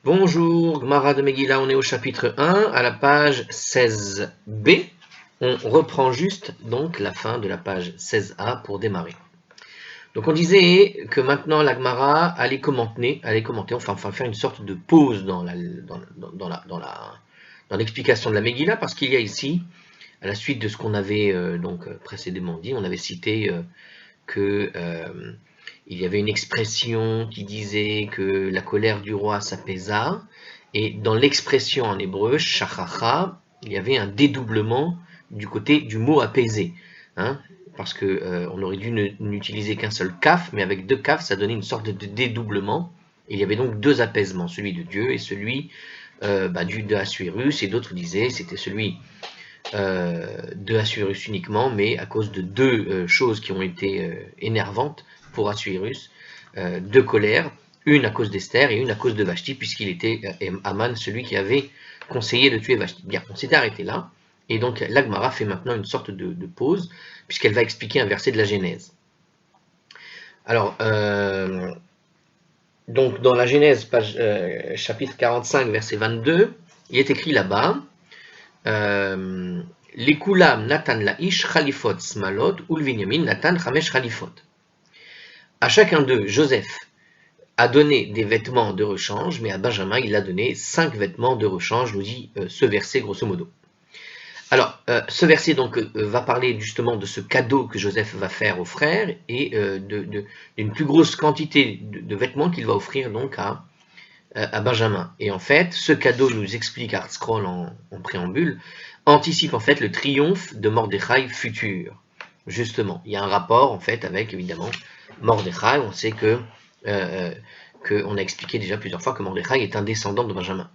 Bonjour, Gmara de Megillah, on est au chapitre 1, à la page 16b. On reprend juste donc la fin de la page 16a pour démarrer. Donc on disait que maintenant la Gmara allait commenter, enfin faire une sorte de pause dans l'explication de la Megillah, parce qu'il y a ici, à la suite de ce qu'on avait précédemment dit, on avait cité que il y avait une expression qui disait que la colère du roi s'apaisa, et dans l'expression en hébreu, shachacha, il y avait un dédoublement du côté du mot apaiser, hein, parce que on aurait dû n'utiliser qu'un seul kaf, mais avec deux kaf, ça donnait une sorte de dédoublement, et il y avait donc deux apaisements, celui de Dieu et celui de Assuérus, et d'autres disaient c'était celui de Assuérus uniquement, mais à cause de deux choses qui ont été énervantes pour Assuérus, deux colères, une à cause d'Esther et une à cause de Vashti, puisqu'il était Aman, celui qui avait conseillé de tuer Vashti. Bien, on s'était arrêté là, et donc l'Agmara fait maintenant une sorte de pause, puisqu'elle va expliquer un verset de la Genèse. Alors, donc dans la Genèse, chapitre 45, verset 22, il est écrit là-bas, Likulam Natan Laish Khalifot Smalot Ulvinyamin Natan Chamesh Khalifot. À chacun d'eux, Joseph a donné des vêtements de rechange, mais à Benjamin, il a donné 5 vêtements de rechange, nous dit ce verset grosso modo. Alors, ce verset donc va parler justement de ce cadeau que Joseph va faire aux frères et d'une plus grosse quantité de vêtements qu'il va offrir donc à Benjamin. Et en fait, ce cadeau, nous explique ArtScroll en préambule, anticipe en fait le triomphe de Mordechai futur. Justement, il y a un rapport en fait avec évidemment Mordechai. On sait qu'on a expliqué déjà plusieurs fois que Mordechai est un descendant de Benjamin.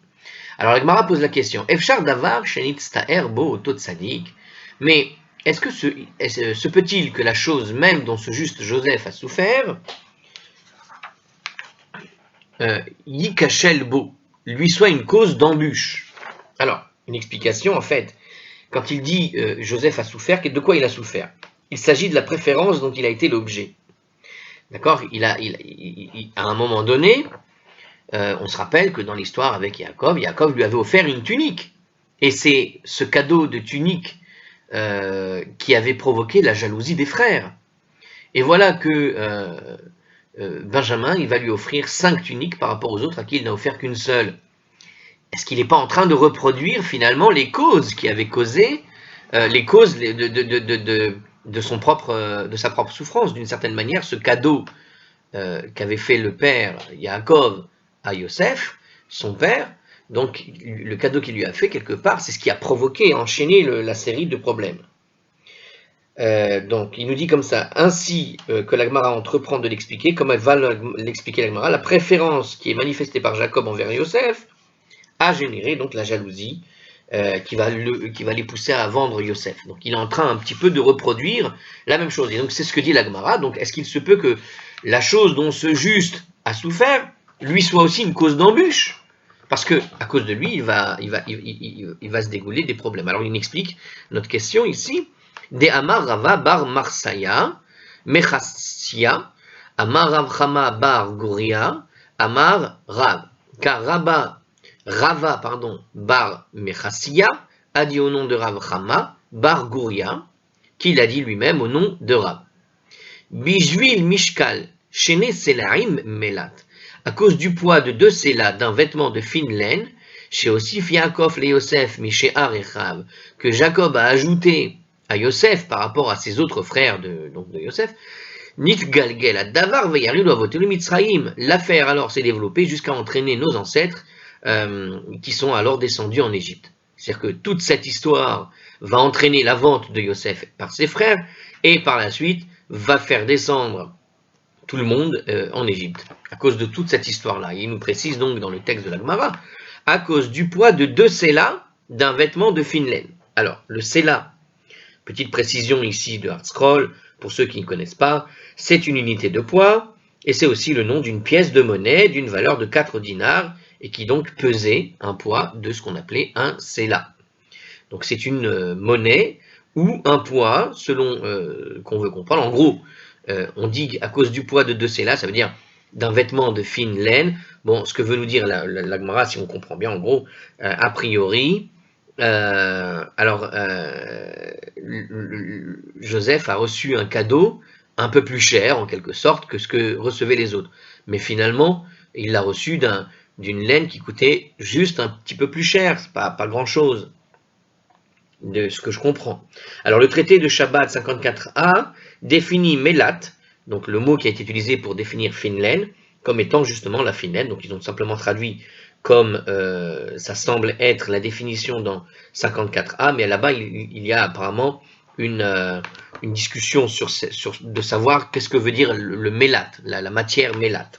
Alors la Gemara pose la question, Efshar davar shenit sta'er bo oto tzadik, mais est-ce que se peut-il que la chose même dont ce juste Joseph a souffert, Yikachel bo, lui soit une cause d'embûche? Alors, une explication en fait, quand il dit Joseph a souffert, de quoi il a souffert? Il s'agit de la préférence dont il a été l'objet. D'accord, à un moment donné, on se rappelle que dans l'histoire avec Yaakov lui avait offert une tunique. Et c'est ce cadeau de tunique qui avait provoqué la jalousie des frères. Et voilà que Benjamin, il va lui offrir 5 tuniques par rapport aux autres à qui il n'a offert qu'une seule. Est-ce qu'il n'est pas en train de reproduire finalement les causes qui avaient causé les causes de sa propre souffrance, d'une certaine manière, ce cadeau qu'avait fait le père Yaakov à Yosef, son père, donc le cadeau qu'il lui a fait quelque part, c'est ce qui a provoqué, enchaîné la série de problèmes. Donc il nous dit comme ça, ainsi que la Gemara entreprend de l'expliquer, comme elle va l'expliquer la Gemara, la préférence qui est manifestée par Jacob envers Yosef a généré donc la jalousie qui va les pousser à vendre Yosef. Donc il est en train un petit peu de reproduire la même chose. Et donc c'est ce que dit la Gemara. Donc est-ce qu'il se peut que la chose dont ce juste a souffert lui soit aussi une cause d'embûche? Parce que à cause de lui, il va se dégouler des problèmes. Alors il explique notre question ici. De Amar Rava bar Marsaya, Mechassia, Amar Rav Chama bar Guria, Amar Rav. Car Rava bar Mechassia a dit au nom de Rav Chama bar Guria, qu'il a dit lui-même au nom de Rav. Bijvil Mishkal, Shene Selaim Melat. À cause du poids de 2 sélas d'un vêtement de fine laine, chez Osif Yaakov le Yosef Mishéar et Rav, que Jacob a ajouté à Yosef par rapport à ses autres frères de Yosef, Nit Galgel à Davar Veyari Loavotelu Mitzraïm. L'affaire alors s'est développée jusqu'à entraîner nos ancêtres qui sont alors descendus en Égypte. C'est-à-dire que toute cette histoire va entraîner la vente de Yosef par ses frères et par la suite va faire descendre tout le monde en Égypte, à cause de toute cette histoire-là. Il nous précise donc dans le texte de la Gemara, à cause du poids de 2 sélas d'un vêtement de fine laine. Alors, le séla, petite précision ici de ArtScroll, pour ceux qui ne connaissent pas, c'est une unité de poids, et c'est aussi le nom d'une pièce de monnaie d'une valeur de 4 dinars, et qui donc pesait un poids de ce qu'on appelait un séla. Donc c'est une monnaie ou un poids, selon qu'on veut comprendre. En gros, on dit à cause du poids de 2 sélas, ça veut dire d'un vêtement de fine laine. Bon, ce que veut nous dire la Gemara, si on comprend bien, en gros, a priori, Joseph a reçu un cadeau un peu plus cher, en quelque sorte, que ce que recevaient les autres. Mais finalement, il l'a reçu d'une laine qui coûtait juste un petit peu plus cher, c'est pas grand-chose, de ce que je comprends. Alors, le traité de Shabbat 54a définit Mélat, donc le mot qui a été utilisé pour définir fine laine, comme étant justement la fine laine. Donc, ils ont simplement traduit comme ça semble être la définition dans 54a, mais là-bas, il y a apparemment une discussion de savoir qu'est-ce que veut dire le mélat, la matière mélat.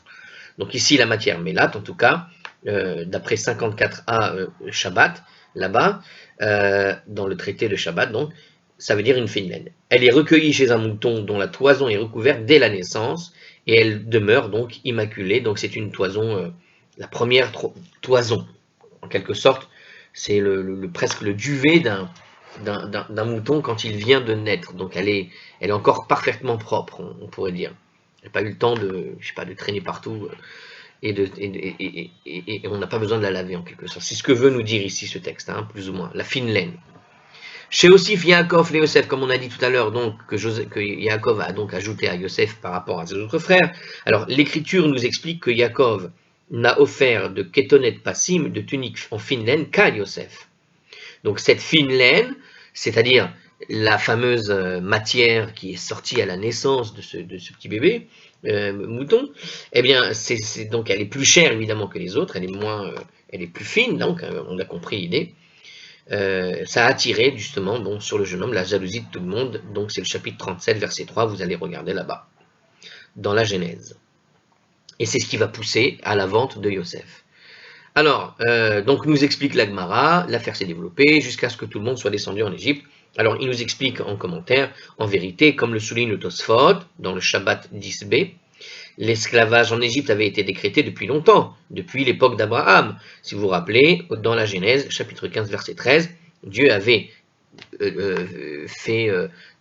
Donc ici, la matière mélat, en tout cas, d'après 54a Shabbat, là-bas, dans le traité de Shabbat, donc, ça veut dire une fine laine. Elle est recueillie chez un mouton dont la toison est recouverte dès la naissance, et elle demeure donc immaculée. Donc c'est une toison, la première toison, en quelque sorte, c'est presque le duvet d'un mouton quand il vient de naître. Donc elle est encore parfaitement propre, on pourrait dire. Elle n'a pas eu le temps de traîner partout, et on n'a pas besoin de la laver en quelque sorte. C'est ce que veut nous dire ici ce texte, hein, plus ou moins, la fine laine. Chez Osif, Yaakov et Yosef, comme on a dit tout à l'heure, donc que Yaakov a donc ajouté à Yosef par rapport à ses autres frères. Alors l'Écriture nous explique que Yaakov n'a offert de kétonet passim, de tunique en fine laine, qu'à Yosef. Donc cette fine laine, c'est-à-dire la fameuse matière qui est sortie à la naissance de ce petit bébé mouton, eh bien, donc elle est plus chère évidemment que les autres, elle est plus fine, donc on a compris l'idée. Ça a attiré justement sur le jeune homme la jalousie de tout le monde. Donc c'est le chapitre 37, verset 3, vous allez regarder là-bas, dans la Genèse. Et c'est ce qui va pousser à la vente de Yosef. Alors, donc nous explique la Gemara, l'affaire s'est développée jusqu'à ce que tout le monde soit descendu en Égypte. Alors il nous explique en commentaire, en vérité, comme le souligne le Tosfot, dans le Shabbat 10b, l'esclavage en Égypte avait été décrété depuis longtemps, depuis l'époque d'Abraham. Si vous vous rappelez, dans la Genèse, chapitre 15, verset 13, Dieu avait fait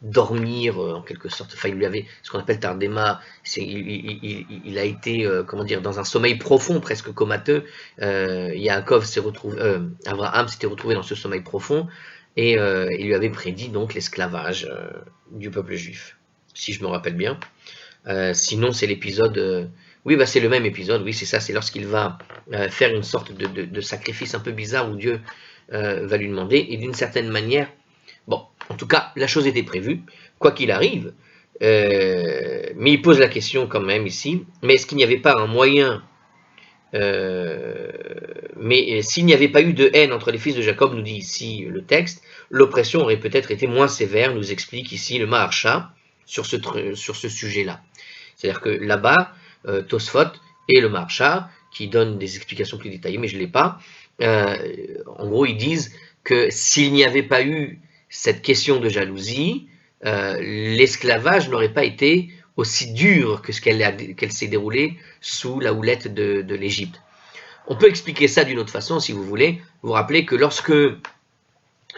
dormir en quelque sorte, enfin il lui avait ce qu'on appelle tardema, il a été dans un sommeil profond, presque comateux. Abraham s'était retrouvé dans ce sommeil profond et il lui avait prédit donc l'esclavage du peuple juif, si je me rappelle bien. Sinon c'est l'épisode, c'est le même épisode, oui c'est ça, c'est lorsqu'il va faire une sorte de sacrifice un peu bizarre où Dieu va lui demander, et d'une certaine manière, en tout cas, la chose était prévue, quoi qu'il arrive, mais il pose la question quand même ici, mais est-ce qu'il n'y avait pas un moyen, mais s'il n'y avait pas eu de haine entre les fils de Jacob, nous dit ici le texte, l'oppression aurait peut-être été moins sévère, nous explique ici le Maharsha, sur ce sujet-là. C'est-à-dire que là-bas, Tosfot et le Maharsha, qui donnent des explications plus détaillées, mais je ne l'ai pas, en gros, ils disent que s'il n'y avait pas eu cette question de jalousie, l'esclavage n'aurait pas été aussi dur que ce qu'elle s'est déroulée sous la houlette de l'Égypte. On peut expliquer ça d'une autre façon, si vous voulez. Vous vous rappelez que lorsque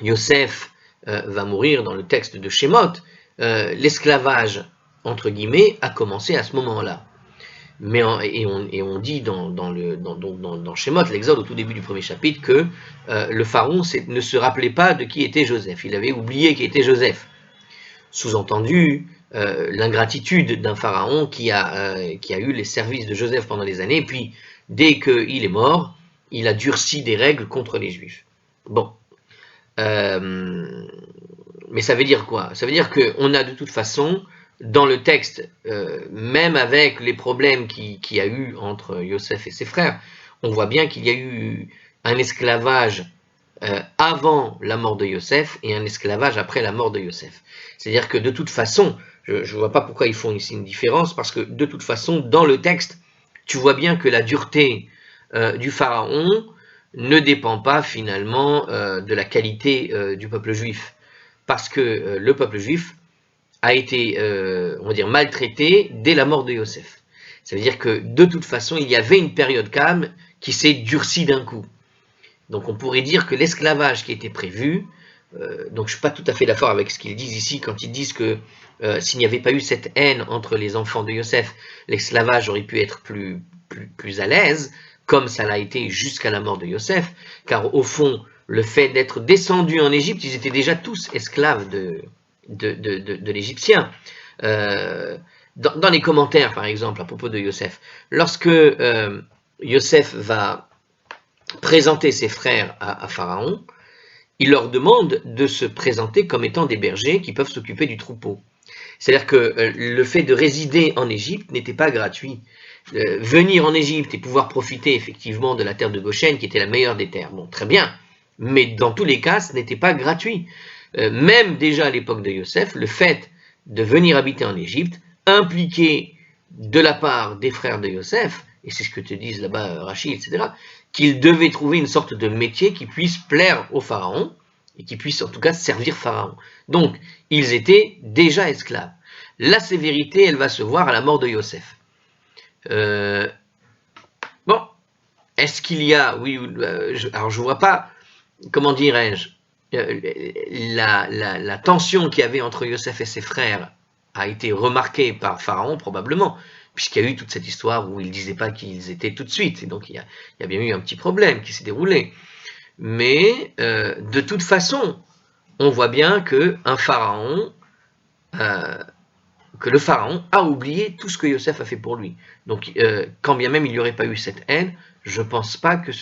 Yosef va mourir dans le texte de Shemot, l'esclavage, entre guillemets, a commencé à ce moment-là. Mais on dit dans Shemot, l'Exode, au tout début du premier chapitre, que le pharaon ne se rappelait pas de qui était Joseph. Il avait oublié qui était Joseph. Sous-entendu, l'ingratitude d'un pharaon qui a eu les services de Joseph pendant des années, et puis dès qu'il est mort, il a durci des règles contre les Juifs. Bon. Mais ça veut dire quoi? Ça veut dire qu'on a de toute façon, dans le texte, même avec les problèmes qu'il y a eu entre Yosef et ses frères, on voit bien qu'il y a eu un esclavage avant la mort de Yosef et un esclavage après la mort de Yosef. C'est-à-dire que de toute façon, je ne vois pas pourquoi ils font ici une différence, parce que de toute façon, dans le texte, tu vois bien que la dureté du pharaon ne dépend pas finalement de la qualité du peuple juif, parce que le peuple juif a été, on va dire, maltraité dès la mort de Yosef. Ça veut dire que de toute façon, il y avait une période calme qui s'est durcie d'un coup. Donc on pourrait dire que l'esclavage qui était prévu, donc je ne suis pas tout à fait d'accord avec ce qu'ils disent ici quand ils disent que s'il n'y avait pas eu cette haine entre les enfants de Yosef, l'esclavage aurait pu être plus à l'aise, comme ça l'a été jusqu'à la mort de Yosef, car au fond, le fait d'être descendus en Égypte, ils étaient déjà tous esclaves de l'Égyptien. Dans les commentaires, par exemple, à propos de Yosef, lorsque Yosef va présenter ses frères à Pharaon, il leur demande de se présenter comme étant des bergers qui peuvent s'occuper du troupeau. C'est-à-dire que le fait de résider en Égypte n'était pas gratuit. Venir en Égypte et pouvoir profiter effectivement de la terre de Goshen, qui était la meilleure des terres, bon, très bien, mais dans tous les cas, ce n'était pas gratuit. Même déjà à l'époque de Yosef, le fait de venir habiter en Égypte impliquait de la part des frères de Yosef, et c'est ce que te disent là-bas Rachid, etc., qu'ils devaient trouver une sorte de métier qui puisse plaire au pharaon, et qui puisse en tout cas servir Pharaon. Donc, ils étaient déjà esclaves. La sévérité, elle va se voir à la mort de Yosef. Bon, est-ce qu'il y a, oui, alors je vois pas, comment dirais-je, la tension qu'il y avait entre Yosef et ses frères a été remarquée par Pharaon, probablement, puisqu'il y a eu toute cette histoire où il ne disait pas qu'ils étaient tout de suite, et donc il y a bien eu un petit problème qui s'est déroulé. Mais de toute façon, on voit bien que le pharaon a oublié tout ce que Yosef a fait pour lui. Donc, quand bien même il n'y aurait pas eu cette haine, je ne pense pas que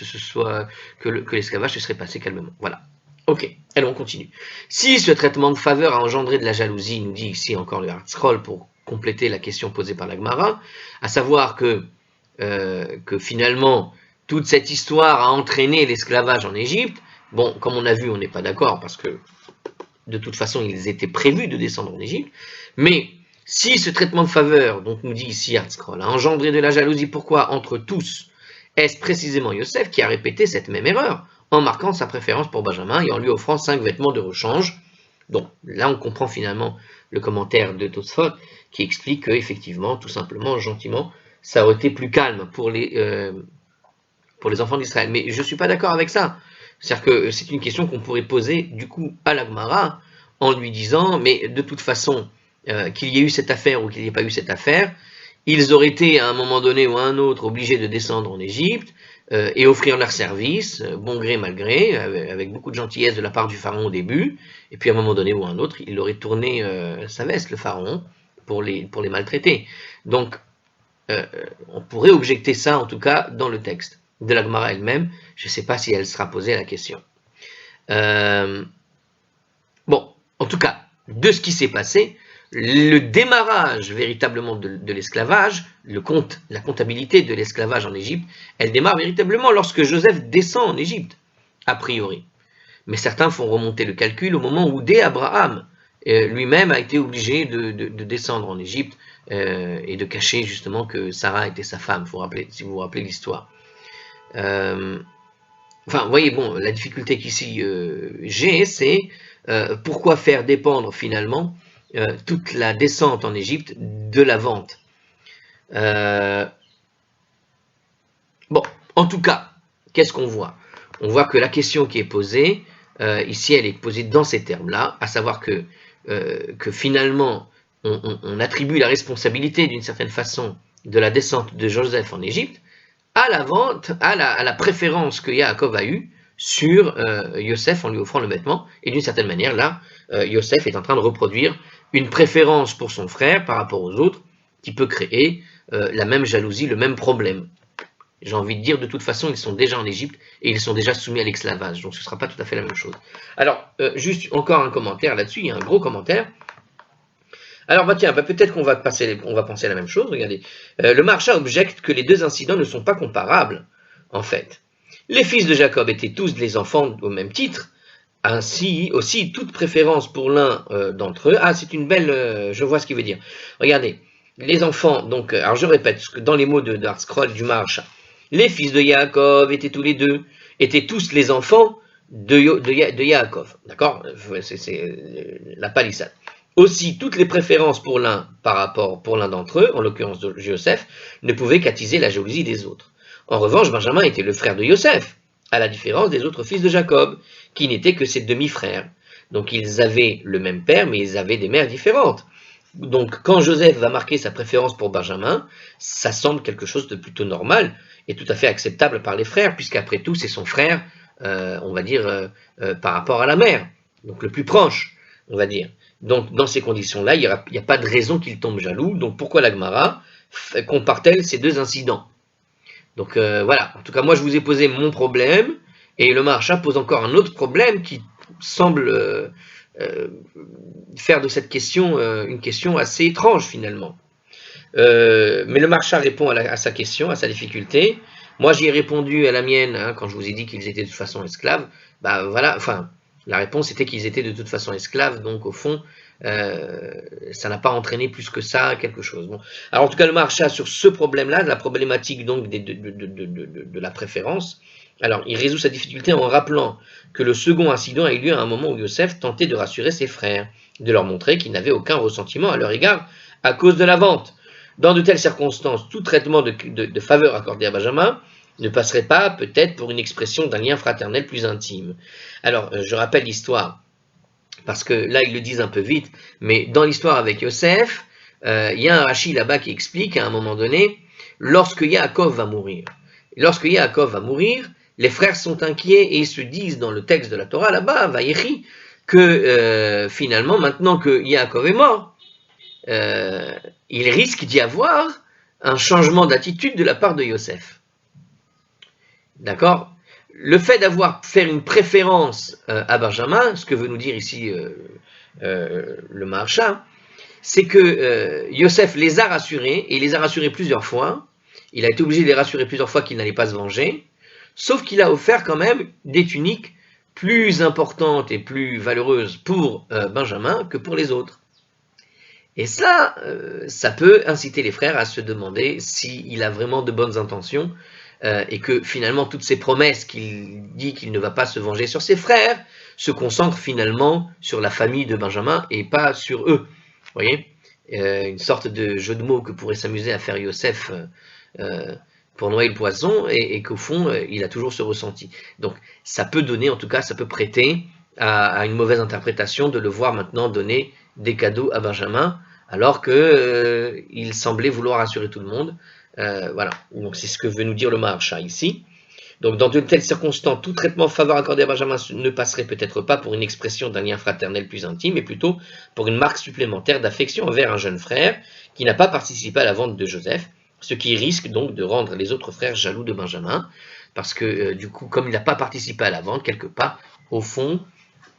que l'esclavage se serait passé calmement. Voilà. Ok, allez, on continue. Si ce traitement de faveur a engendré de la jalousie, nous dit ici encore le Hard-Scroll pour compléter la question posée par la Gemara, à savoir que finalement, toute cette histoire a entraîné l'esclavage en Égypte. Bon, comme on a vu, on n'est pas d'accord parce que de toute façon, ils étaient prévus de descendre en Égypte. Mais si ce traitement de faveur, donc nous dit ici Hard-Scroll, a engendré de la jalousie, pourquoi entre tous? Est-ce précisément Yosef qui a répété cette même erreur en marquant sa préférence pour Benjamin et en lui offrant 5 vêtements de rechange? Donc là, on comprend finalement le commentaire de Tosfot qui explique que effectivement, tout simplement, gentiment, ça aurait été plus calme pour les enfants d'Israël. Mais je ne suis pas d'accord avec ça. C'est-à-dire que c'est une question qu'on pourrait poser du coup à la Gemara en lui disant, mais de toute façon, qu'il y ait eu cette affaire ou qu'il n'y ait pas eu cette affaire, ils auraient été à un moment donné ou à un autre obligés de descendre en Égypte et offrir leur service, bon gré mal gré, avec beaucoup de gentillesse de la part du pharaon au début, et puis à un moment donné ou à un autre, il aurait tourné sa veste, le pharaon, pour les maltraiter. Donc, on pourrait objecter ça en tout cas dans le texte de la Gemara elle-même. Je ne sais pas si elle sera posée la question. Bon, en tout cas, de ce qui s'est passé, le démarrage véritablement de l'esclavage, la comptabilité de l'esclavage en Égypte, elle démarre véritablement lorsque Joseph descend en Égypte, a priori. Mais certains font remonter le calcul au moment où dès Abraham lui-même a été obligé de descendre en Égypte et de cacher justement que Sarah était sa femme, si vous vous rappelez l'histoire. Enfin, vous voyez, bon, la difficulté qu'ici j'ai, c'est pourquoi faire dépendre finalement toute la descente en Égypte de la vente. Bon, en tout cas, qu'est-ce qu'on voit? On voit que la question qui est posée, ici, elle est posée dans ces termes-là, à savoir que finalement, on attribue la responsabilité d'une certaine façon de la descente de Joseph en Égypte à la vente, à la préférence que Yaakov a eue sur Yosef en lui offrant le vêtement, et d'une certaine manière, là, Yosef est en train de reproduire une préférence pour son frère par rapport aux autres, qui peut créer la même jalousie, le même problème. J'ai envie de dire, de toute façon, ils sont déjà en Égypte et ils sont déjà soumis à l'esclavage, donc ce ne sera pas tout à fait la même chose. Alors, juste encore un commentaire là-dessus, il y a un gros commentaire. Alors, peut-être qu'on va penser à la même chose, regardez. Le Maharsha objecte que les deux incidents ne sont pas comparables, en fait. Les fils de Jacob étaient tous des enfants au même titre, ainsi aussi toute préférence pour l'un d'entre eux. Ah, c'est une belle... je vois ce qu'il veut dire. Regardez, les enfants, donc, alors je répète, dans les mots de Hard-Scroll du Maharsha, les fils de Yaakov étaient tous les enfants de Yaakov, d'accord? C'est la palissade. Aussi, toutes les préférences pour l'un d'entre eux, en l'occurrence de Joseph, ne pouvaient qu'attiser la jalousie des autres. En revanche, Benjamin était le frère de Joseph, à la différence des autres fils de Jacob, qui n'étaient que ses demi-frères. Donc ils avaient le même père, mais ils avaient des mères différentes. Donc, quand Joseph va marquer sa préférence pour Benjamin, ça semble quelque chose de plutôt normal et tout à fait acceptable par les frères, puisqu'après tout, c'est son frère, on va dire, par rapport à la mère, donc le plus proche, on va dire. Donc, dans ces conditions-là, il n'y a pas de raison qu'il tombe jaloux. Donc, pourquoi la Gemara compare-t-elle ces deux incidents? Donc, voilà. En tout cas, moi, je vous ai posé mon problème, et le Maharsha pose encore un autre problème qui semble faire de cette question une question assez étrange finalement. Mais le Maharsha répond à sa question, à sa difficulté. Moi j'y ai répondu à la mienne quand je vous ai dit qu'ils étaient de toute façon esclaves. Bah voilà, enfin la réponse était qu'ils étaient de toute façon esclaves, donc au fond ça n'a pas entraîné plus que ça quelque chose. Bon. Alors en tout cas le Maharsha sur ce problème-là, de la problématique donc de la préférence, alors il résout sa difficulté en rappelant que le second incident a eu lieu à un moment où Yosef tentait de rassurer ses frères, de leur montrer qu'il n'avait aucun ressentiment à leur égard à cause de la vente. Dans de telles circonstances, tout traitement de faveur accordé à Benjamin ne passerait pas peut-être pour une expression d'un lien fraternel plus intime. Alors, je rappelle l'histoire, parce que là, ils le disent un peu vite, mais dans l'histoire avec Yosef, il y a un Rashi là-bas qui explique à un moment donné, lorsque Yaakov va mourir. Lorsque Yaakov va mourir, les frères sont inquiets et ils se disent dans le texte de la Torah là-bas, Vayechi, que finalement, maintenant que Yaakov est mort, il risque d'y avoir un changement d'attitude de la part de Yosef. D'accord? Le fait d'avoir fait une préférence à Benjamin, ce que veut nous dire ici le Maharsha, c'est que Yosef les a rassurés, et il les a rassurés plusieurs fois. Il a été obligé de les rassurer plusieurs fois qu'il n'allait pas se venger, sauf qu'il a offert quand même des tuniques plus importantes et plus valeureuses pour Benjamin que pour les autres. Et ça, ça peut inciter les frères à se demander s'il a vraiment de bonnes intentions et que finalement toutes ces promesses qu'il dit qu'il ne va pas se venger sur ses frères se concentrent finalement sur la famille de Benjamin et pas sur eux. Vous voyez, une sorte de jeu de mots que pourrait s'amuser à faire Yosef pour noyer le poisson et qu'au fond, il a toujours ce ressenti. Donc ça peut donner, en tout cas, ça peut prêter à une mauvaise interprétation de le voir maintenant donner des cadeaux à Benjamin, alors qu'il semblait vouloir rassurer tout le monde. Voilà, donc c'est ce que veut nous dire le Maharsha ici. Donc dans de telles circonstances, tout traitement favorable accordé à Benjamin ne passerait peut-être pas pour une expression d'un lien fraternel plus intime, mais plutôt pour une marque supplémentaire d'affection envers un jeune frère qui n'a pas participé à la vente de Joseph, ce qui risque donc de rendre les autres frères jaloux de Benjamin, parce que du coup, comme il n'a pas participé à la vente, quelque part, au fond,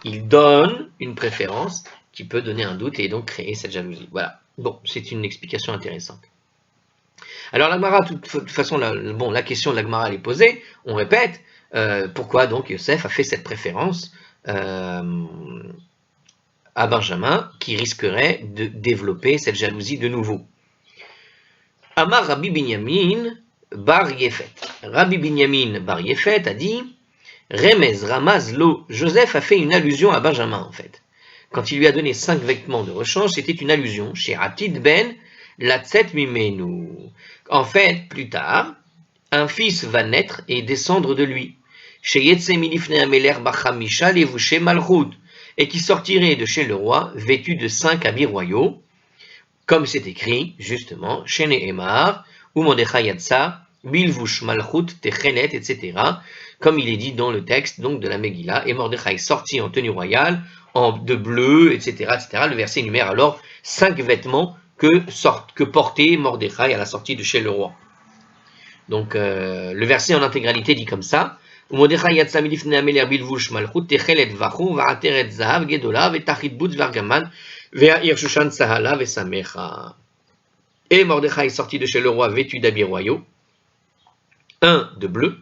il donne une préférence qui peut donner un doute et donc créer cette jalousie. Voilà. Bon, c'est une explication intéressante. Alors la Gemara, de toute façon, la question de la Gemara elle est posée, on répète, pourquoi donc Yosef a fait cette préférence à Benjamin qui risquerait de développer cette jalousie de nouveau. Amar Rabbi Binyamin Bar Yefet. Rabbi Binyamin Bar Yefet a dit Remez Ramaz Lo. Joseph a fait une allusion à Benjamin en fait. Quand il lui a donné 5 vêtements de rechange, c'était une allusion chez Atid Ben Latzet Mimenu. En fait, plus tard, un fils va naître et descendre de lui. Chez Yetze Milifne Ameler Bachamisha Levouché Malchut. Et qui sortirait de chez le roi vêtu de 5 habits royaux, comme c'est écrit, justement, chez Nehemar, ou Mordechai Yatsa, Bilvush Malchut Techelet, etc., comme il est dit dans le texte donc de la Megillah, et Mordechai sortit en tenue royale, de bleu, etc., etc. Le verset énumère alors 5 vêtements que portait Mordechai à la sortie de chez le roi. Donc le verset en intégralité dit comme ça, Mordechai yatsa milifnei ameler bilvush malchut techelet vachu va'ateret zahav gedola ve'tachit butz ve'argaman ve'a'ir shushan sahala ve'samecha. Et Mordechai sortit de chez le roi vêtu d'habits royaux, 1 de bleu,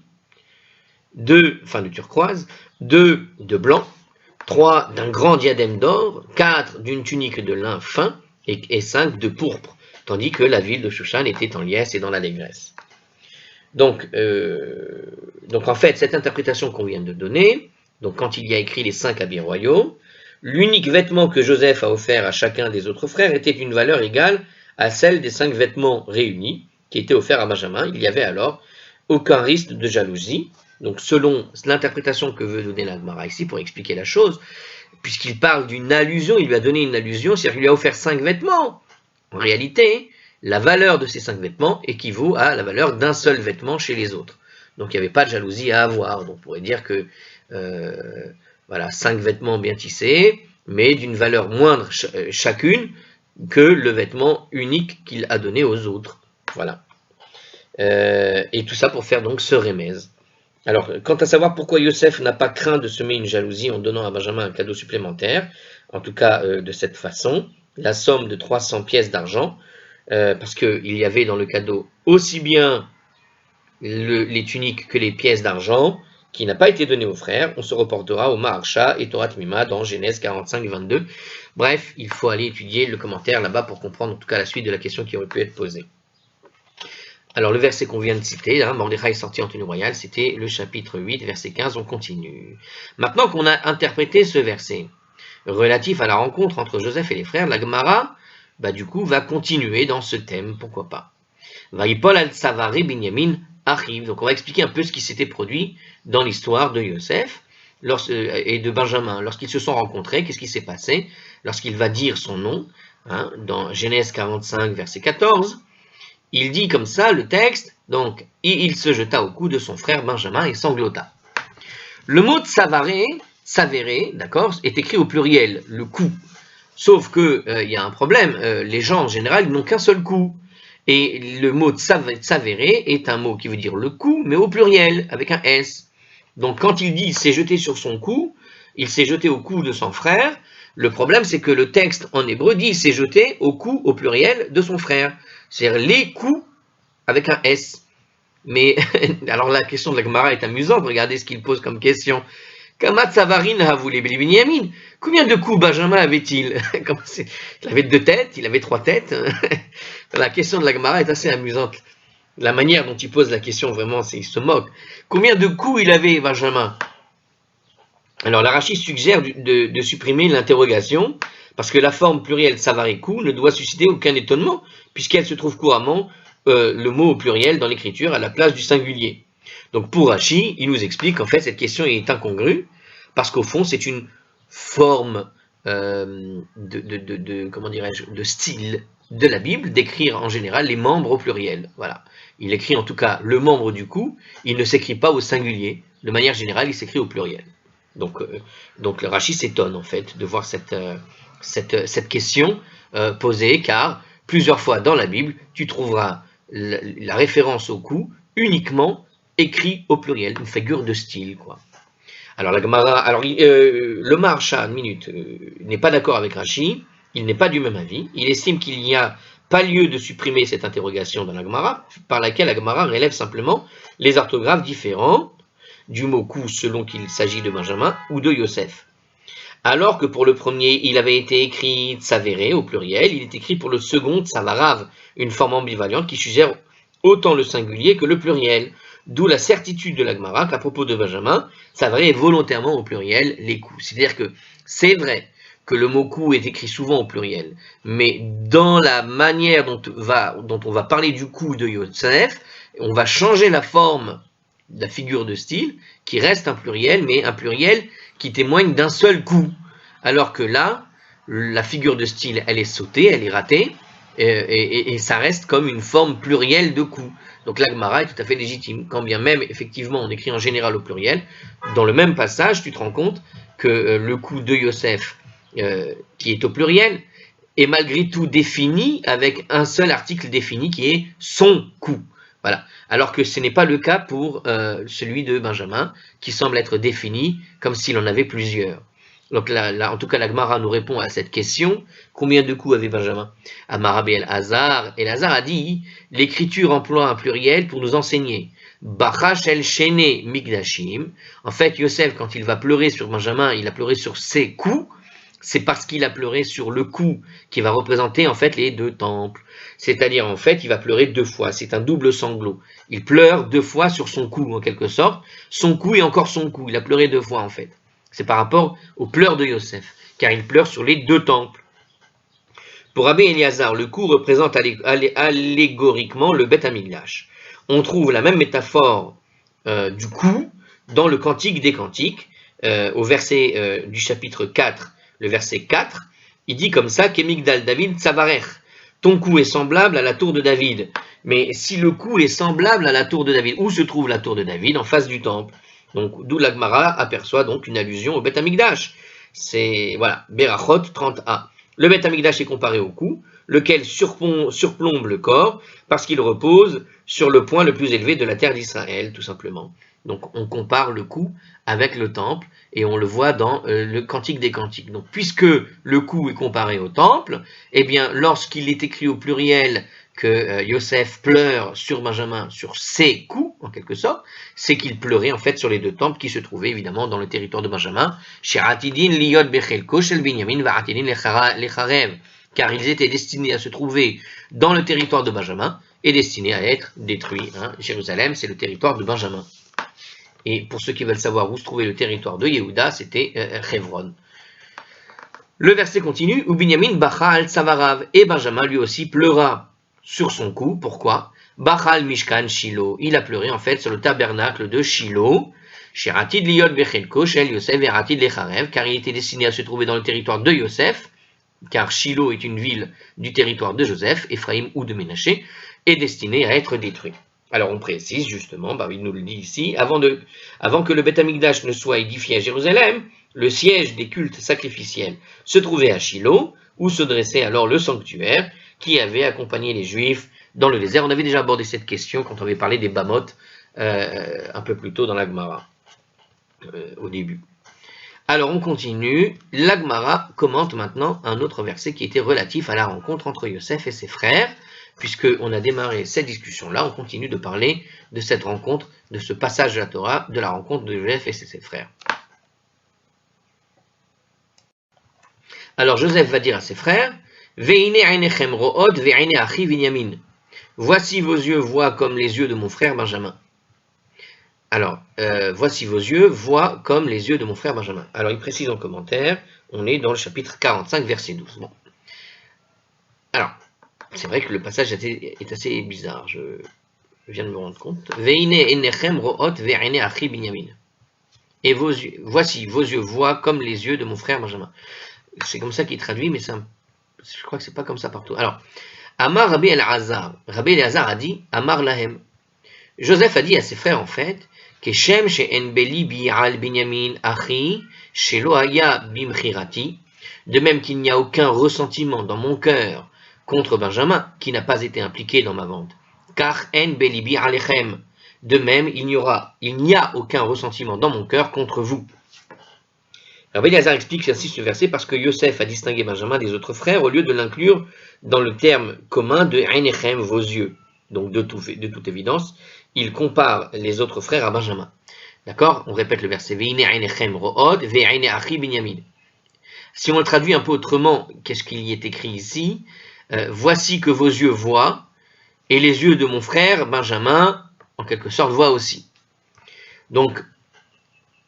2 de turquoise, 2 de blanc, 3 d'un grand diadème d'or, 4 d'une tunique de lin fin et 5 de pourpre, tandis que la ville de Shushan était en liesse et dans l'allégresse. Donc en fait, cette interprétation qu'on vient de donner, donc quand il y a écrit les 5 habits royaux, l'unique vêtement que Joseph a offert à chacun des autres frères était d'une valeur égale à celle des 5 vêtements réunis qui étaient offerts à Benjamin. Il y avait alors aucun risque de jalousie, Donc selon l'interprétation que veut donner la Gemara ici pour expliquer la chose, puisqu'il parle d'une allusion, il lui a donné une allusion, c'est-à-dire qu'il lui a offert 5 vêtements. En réalité, la valeur de ces 5 vêtements équivaut à la valeur d'un seul vêtement chez les autres. Donc il n'y avait pas de jalousie à avoir. Donc on pourrait dire que voilà, 5 vêtements bien tissés, mais d'une valeur moindre chacune que le vêtement unique qu'il a donné aux autres. Voilà. Et tout ça pour faire donc ce remez. Alors, quant à savoir pourquoi Yosef n'a pas craint de semer une jalousie en donnant à Benjamin un cadeau supplémentaire, en tout cas de cette façon, la somme de 300 pièces d'argent, parce qu'il y avait dans le cadeau aussi bien les tuniques que les pièces d'argent, qui n'a pas été donné aux frères, on se reportera au Maharsha et Torah Tmima dans Genèse 45, 22. Bref, il faut aller étudier le commentaire là-bas pour comprendre en tout cas la suite de la question qui aurait pu être posée. Alors le verset qu'on vient de citer, Mordechai est sorti en tenue royale, c'était le chapitre 8, verset 15, on continue. Maintenant qu'on a interprété ce verset relatif à la rencontre entre Joseph et les frères, la Gemara, du coup, va continuer dans ce thème, pourquoi pas. Vaïpol al-Savari Binyamin arrive, donc on va expliquer un peu ce qui s'était produit dans l'histoire de Yosef et de Benjamin. Lorsqu'ils se sont rencontrés, qu'est-ce qui s'est passé? Lorsqu'il va dire son nom, dans Genèse 45, verset 14, il dit comme ça, le texte, donc, il se jeta au cou de son frère Benjamin et sanglota. Le mot s'avérer, d'accord, est écrit au pluriel, le cou. Sauf que y a un problème, les gens en général n'ont qu'un seul cou. Et le mot s'avérer est un mot qui veut dire le cou, mais au pluriel, avec un S. Donc quand il dit il s'est jeté sur son cou, il s'est jeté au cou de son frère, le problème c'est que le texte en hébreu dit il s'est jeté au cou au pluriel de son frère. C'est-à-dire les coups avec un S. Mais, alors la question de la Gemara est amusante, regardez ce qu'il pose comme question. Kamat Savarin Havoulé Binyamin. Combien de coups Benjamin avait-il? Il avait 2 têtes, il avait 3 têtes. La question de la Gemara est assez amusante. La manière dont il pose la question, vraiment, il se moque. Combien de coups il avait, Benjamin? Alors, la Rashi suggère de supprimer l'interrogation, parce que la forme plurielle Savarikou ne doit susciter aucun étonnement, puisqu'elle se trouve couramment le mot au pluriel dans l'écriture à la place du singulier. Donc pour Rashi, il nous explique qu'en fait cette question est incongrue, parce qu'au fond c'est une forme comment dirais-je, de style de la Bible, d'écrire en général les membres au pluriel. Voilà. Il écrit en tout cas le membre du cou, il ne s'écrit pas au singulier, de manière générale il s'écrit au pluriel. Donc le Rashi s'étonne en fait de voir cette question posée, car plusieurs fois dans la Bible, tu trouveras la référence au cou uniquement écrit au pluriel, une figure de style, quoi. Alors la Gemara, le Maharsha, n'est pas d'accord avec Rashi, il n'est pas du même avis, il estime qu'il n'y a pas lieu de supprimer cette interrogation dans la Gemara, par laquelle la Gemara relève simplement les orthographes différents du mot cou selon qu'il s'agit de Benjamin ou de Yosef. Alors que pour le premier, il avait été écrit s'avérer au pluriel, il est écrit pour le second Tsavarav, une forme ambivalente qui suggère autant le singulier que le pluriel. D'où la certitude de la Gemara qu'à propos de Benjamin, s'avérer volontairement au pluriel les coups. C'est-à-dire que c'est vrai que le mot coup est écrit souvent au pluriel, mais dans la manière dont on va parler du coup de Yosef, on va changer la forme de la figure de style, qui reste un pluriel, mais un pluriel qui témoigne d'un seul coup. Alors que là, la figure de style, elle est sautée, elle est ratée, et ça reste comme une forme plurielle de coup. Donc la Gemara est tout à fait légitime. Quand bien même, effectivement, on écrit en général au pluriel, dans le même passage, tu te rends compte que le coup de Yosef, qui est au pluriel, est malgré tout défini avec un seul article défini qui est son coup. Voilà. Alors que ce n'est pas le cas pour celui de Benjamin, qui semble être défini comme s'il en avait plusieurs. Donc en tout cas, la Gemara nous répond à cette question. Combien de coups avait Benjamin? Amarabé el-Hazar. El-Hazar a dit, l'écriture emploie un pluriel pour nous enseigner. Bachash el-Shene Migdashim. En fait, Yosef, quand il va pleurer sur Benjamin, il a pleuré sur ses coups. C'est parce qu'il a pleuré sur le cou qui va représenter en fait les 2 temples. C'est-à-dire en fait il va pleurer 2 fois, c'est un double sanglot. Il pleure 2 fois sur son cou en quelque sorte, son cou et encore son cou, il a pleuré 2 fois en fait. C'est par rapport aux pleurs de Yosef, car il pleure sur les 2 temples. Pour Rabbi Eliezer, le cou représente allégoriquement le Beth Amikdash. On trouve la même métaphore du cou dans le Cantique des Cantiques, au verset du chapitre 4, le verset 4, il dit comme ça, Kemigdal David Tsavarech, ton cou est semblable à la tour de David. Mais si le cou est semblable à la tour de David, où se trouve la tour de David? En face du temple. Donc, d'où la Gemara aperçoit donc une allusion au Beth Amikdash. C'est, voilà, Berachot 30a. Le Beth Amikdash est comparé au cou, lequel surplombe le corps, parce qu'il repose sur le point le plus élevé de la terre d'Israël, tout simplement. Donc, on compare le cou avec le temple, et on le voit dans le Cantique des Cantiques. Donc, puisque le cou est comparé au temple, eh bien, lorsqu'il est écrit au pluriel que Yosef pleure sur Benjamin, sur ses coups, en quelque sorte, c'est qu'il pleurait en fait sur les deux temples qui se trouvaient évidemment dans le territoire de Benjamin, car ils étaient destinés à se trouver dans le territoire de Benjamin et destinés à être détruits. Jérusalem, c'est le territoire de Benjamin. Et pour ceux qui veulent savoir où se trouvait le territoire de Yehuda, c'était Hebron. Le verset continue, ou Binyamin bacha al tzavarav, et Benjamin lui aussi pleura sur son cou. Pourquoi? Bachal Mishkan Shilo. Il a pleuré en fait sur le tabernacle de Shilo. Shiratid Liot Bechelko Shel Yosef Veratid Lecharev, car il était destiné à se trouver dans le territoire de Yosef, car Shilo est une ville du territoire de Joseph, Ephraïm ou de Ménaché, est destiné à être détruit. Alors on précise justement, il nous le dit ici, avant que le Beth Amikdash ne soit édifié à Jérusalem, le siège des cultes sacrificiels se trouvait à Shilo, où se dressait alors le sanctuaire qui avait accompagné les Juifs dans le désert. On avait déjà abordé cette question quand on avait parlé des Bamot un peu plus tôt dans la Gemara, au début. Alors on continue, la Gemara commente maintenant un autre verset qui était relatif à la rencontre entre Yosef et ses frères. Puisqu'on a démarré cette discussion-là, on continue de parler de cette rencontre, de ce passage de la Torah, de la rencontre de Joseph et ses frères. Alors Joseph va dire à ses frères, voici vos yeux voient comme les yeux de mon frère Benjamin. Alors, voici vos yeux voient comme les yeux de mon frère Benjamin. Alors il précise en commentaire, on est dans le chapitre 45, verset 12. Bon. Alors, c'est vrai que le passage est assez bizarre, je viens de me rendre compte. Et voici, vos yeux voient comme les yeux de mon frère Benjamin. C'est comme ça qu'il traduit, mais je crois que c'est pas comme ça partout. Alors, Amar Rabbi El-Azar a dit, Amar Lahem. Joseph a dit à ses frères en fait, Keshem she'en beli bi'al Binyamin achi, shelo haya bimchirati, de même qu'il n'y a aucun ressentiment dans mon cœur contre Benjamin, qui n'a pas été impliqué dans ma vente. Car en belibi alechem. De même, il n'y a aucun ressentiment dans mon cœur contre vous. Rabbi Elazar explique ainsi ce verset parce que Yosef a distingué Benjamin des autres frères au lieu de l'inclure dans le terme commun de Einechem, vos yeux. Donc de toute évidence, il compare les autres frères à Benjamin. D'accord? On répète le verset. Veine Einechem ro'od, veine achi Binyamin. Si on le traduit un peu autrement, qu'est-ce qu'il y est écrit ici? Voici que vos yeux voient, et les yeux de mon frère Benjamin, en quelque sorte, voient aussi. Donc,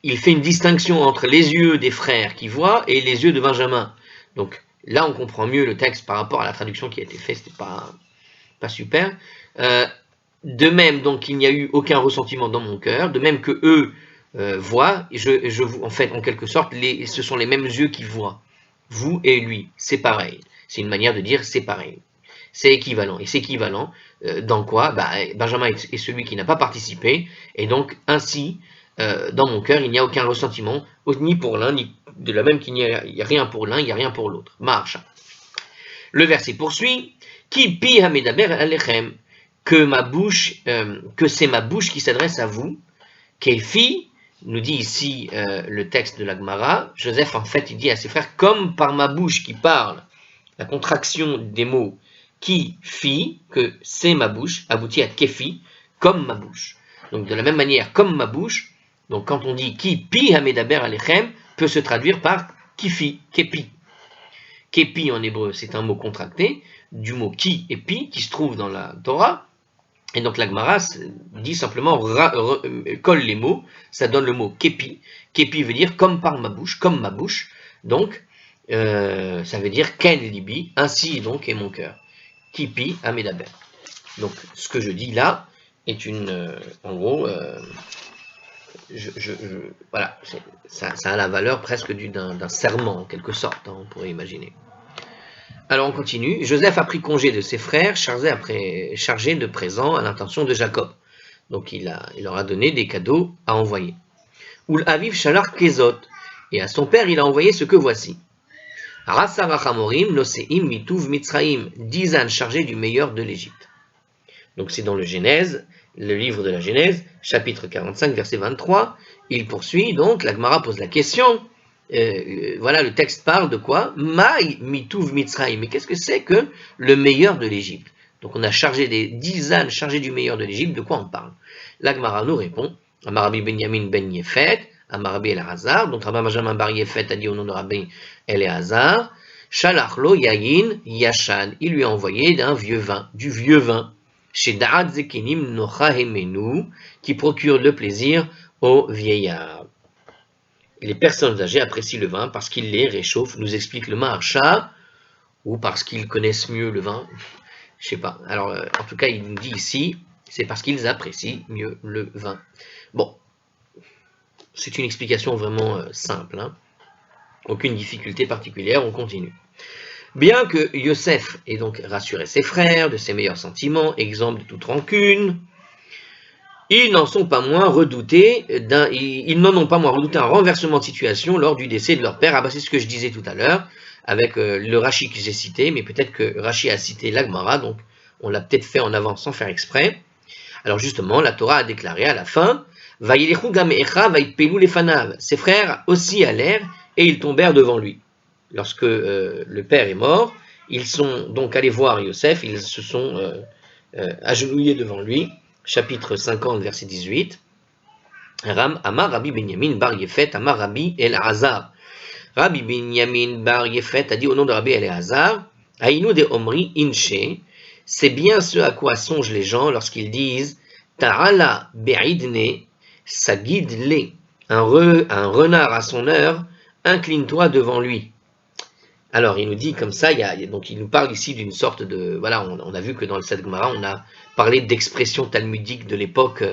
il fait une distinction entre les yeux des frères qui voient et les yeux de Benjamin. Donc, là, on comprend mieux le texte par rapport à la traduction qui a été faite, c'était pas super. De même, donc, il n'y a eu aucun ressentiment dans mon cœur, de même que eux voient, en fait, en quelque sorte, ce sont les mêmes yeux qui voient. Vous et lui, c'est pareil. C'est une manière de dire c'est pareil. C'est équivalent. Et c'est équivalent dans quoi? Benjamin est celui qui n'a pas participé. Et donc, ainsi, dans mon cœur, il n'y a aucun ressentiment, ni pour l'un, ni de la même qu'il n'y a rien pour l'un, il n'y a rien pour l'autre. Marche. Le verset poursuit. Ki pi hamedaber alechem. Que c'est ma bouche qui s'adresse à vous. Kefi, nous dit ici le texte de la Gemara. Joseph, en fait, il dit à ses frères, comme par ma bouche qui parle, la contraction des mots qui fit, que c'est ma bouche, aboutit à kefi, comme ma bouche. Donc de la même manière, comme ma bouche, donc quand on dit ki pi hamedaber alechem, peut se traduire par kifi, kepi. Kepi en hébreu, c'est un mot contracté, du mot ki et pi, qui se trouve dans la Torah, et donc la Gemara dit simplement, colle les mots, ça donne le mot kepi. Kepi veut dire comme par ma bouche, comme ma bouche, donc ça veut dire ken libi, ainsi donc est mon cœur. Kipi amedaber. Donc ce que je dis là est en gros voilà, ça a la valeur presque d'un serment, en quelque sorte, hein, on pourrait imaginer. Alors on continue. Joseph a pris congé de ses frères, chargé de présents à l'intention de Jacob. Donc il leur a donné des cadeaux à envoyer. Ul aviv shalar kezot. Et à son père, il a envoyé ce que voici. Rasar Hamorim, Noseim, Mituv, Mitzraim, 10 ânes chargés du meilleur de l'Égypte. Donc c'est dans le Genèse, le livre de la Genèse, chapitre 45, verset 23. Il poursuit, donc, la Gemara pose la question. Voilà, le texte parle de quoi? Maï Mituv Mitzraim. Mais qu'est-ce que c'est que le meilleur de l'Égypte? Donc on a chargé des 10 ânes chargés du meilleur de l'Égypte. De quoi on parle? La Gemara nous répond. Amarabi Benyamin Ben Yefet, Amarabi El-Hazar. Donc Rabbi Benjamin Bar Yefet a dit au nom de Rabbi El-Hazar. Shalachlo Yayin Yashan. Il lui a envoyé du vieux vin. Chez Da'at Zekenim Nocha Hemenu, qui procure le plaisir aux vieillards. Les personnes âgées apprécient le vin parce qu'il les réchauffe, nous explique le Maharsha, ou parce qu'ils connaissent mieux le vin, je sais pas. Alors, en tout cas, il nous dit ici, c'est parce qu'ils apprécient mieux le vin. Bon, c'est une explication vraiment simple, hein. Aucune difficulté particulière, on continue. Bien que Yosef ait donc rassuré ses frères de ses meilleurs sentiments, exempt de toute rancune, ils n'en ont pas moins redouté un renversement de situation lors du décès de leur père. Ah bah c'est ce que je disais tout à l'heure, avec le Rashi que j'ai cité, mais peut-être que Rashi a cité la Gemara, donc on l'a peut-être fait en avant sans faire exprès. Alors justement, la Torah a déclaré à la fin, ses frères aussi allèrent et ils tombèrent devant lui. Lorsque le père est mort, ils sont donc allés voir Yosef, ils se sont agenouillés devant lui. Chapitre 50, verset 18. Amar Rabbi Benyamin Bar Yefet, Amar Rabbi El-Hazar. Rabbi Benyamin Bar Yefet a dit au nom de Rabbi El-Hazar, Aïnou de Omri Inche, c'est bien ce à quoi songent les gens lorsqu'ils disent Ta'ala Be'idne, ça guide les. Un renard à son heure, incline-toi devant lui. Alors, il nous dit comme ça, donc il nous parle ici d'une sorte de... Voilà, on a vu que dans le Sed Gemara, on a parlé d'expressions talmudiques de l'époque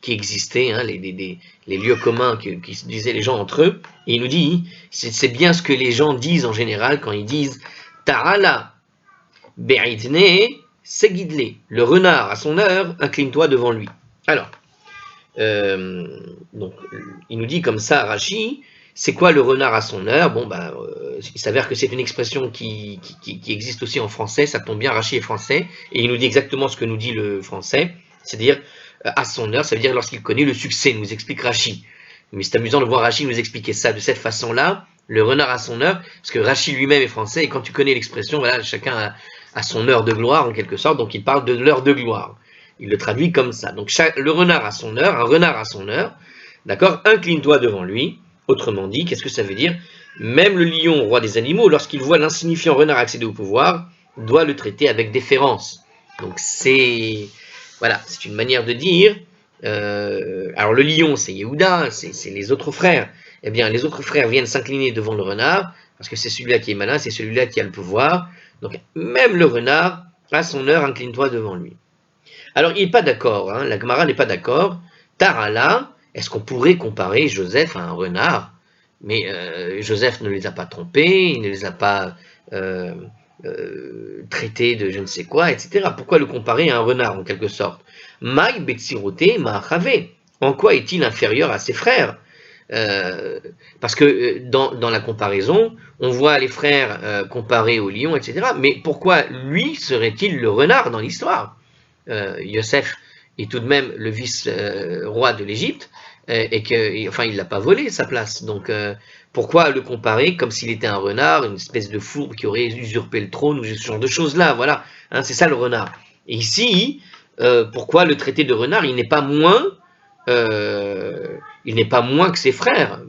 qui existaient, hein, les lieux communs qui se disaient les gens entre eux. Et il nous dit, c'est bien ce que les gens disent en général quand ils disent « Ta'ala be'idne segidle » le renard à son heure, incline-toi devant lui. Alors, donc, il nous dit comme ça, Rashi, c'est quoi le renard à son heure? Bon, il s'avère que c'est une expression qui existe aussi en français, ça tombe bien, Rashi est français, et il nous dit exactement ce que nous dit le français, c'est-à-dire à son heure, ça veut dire lorsqu'il connaît le succès, nous explique Rashi. Mais c'est amusant de voir Rashi nous expliquer ça de cette façon-là, le renard à son heure, parce que Rashi lui-même est français, et quand tu connais l'expression, voilà, chacun a son heure de gloire en quelque sorte, donc il parle de l'heure de gloire. Il le traduit comme ça. Donc le renard à son heure, un renard à son heure, d'accord, incline-toi devant lui. Autrement dit, qu'est-ce que ça veut dire? Même le lion, roi des animaux, lorsqu'il voit l'insignifiant renard accéder au pouvoir, doit le traiter avec déférence. Donc c'est une manière de dire. Alors le lion, c'est Yehuda, c'est les autres frères. Eh bien, les autres frères viennent s'incliner devant le renard, parce que c'est celui-là qui est malin, c'est celui-là qui a le pouvoir. Donc même le renard, à son heure, incline-toi devant lui. Alors il n'est pas d'accord, hein, la Gemara n'est pas d'accord. Tarala, est-ce qu'on pourrait comparer Joseph à un renard? Mais Joseph ne les a pas trompés, il ne les a pas traités de je ne sais quoi, etc. Pourquoi le comparer à un renard en quelque sorte? Maï betsirote ma'achave. En quoi est-il inférieur à ses frères? Parce que dans la comparaison, on voit les frères comparés au lion, etc. Mais pourquoi lui serait-il le renard dans l'histoire? Yosef est tout de même le vice-roi de l'Égypte, il l'a pas volé sa place. Donc pourquoi le comparer comme s'il était un renard, une espèce de fourbe qui aurait usurpé le trône ou ce genre de choses là, voilà, hein, c'est ça le renard. Et ici, pourquoi le traiter de renard? Il n'est pas moins que ses frères.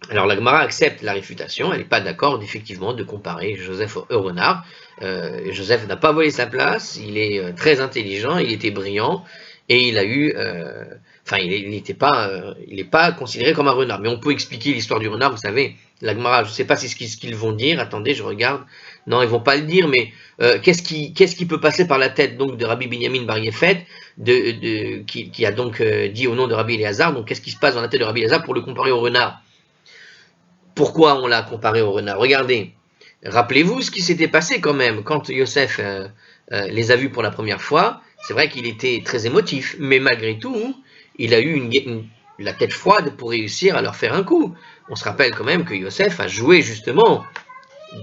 Alors la Gemara accepte la réfutation, elle n'est pas d'accord effectivement de comparer Joseph au renard. Joseph n'a pas volé sa place, il est très intelligent, il était brillant et il a eu Enfin, il n'est pas considéré comme un renard. Mais on peut expliquer l'histoire du renard, vous savez. La Gemara, je ne sais pas si ce qu'ils vont dire. Attendez, je regarde. Non, ils vont pas le dire, mais qu'est-ce qui peut passer par la tête donc de Rabbi Binyamin Bar Yefet, qui a donc dit au nom de Rabbi Eliezer. Donc, qu'est-ce qui se passe dans la tête de Rabbi Eliezer pour le comparer au renard? Pourquoi on l'a comparé au renard? Regardez, rappelez-vous ce qui s'était passé quand même quand Yosef les a vus pour la première fois. C'est vrai qu'il était très émotif, mais malgré tout, il a eu la tête froide pour réussir à leur faire un coup. On se rappelle quand même que Yosef a joué justement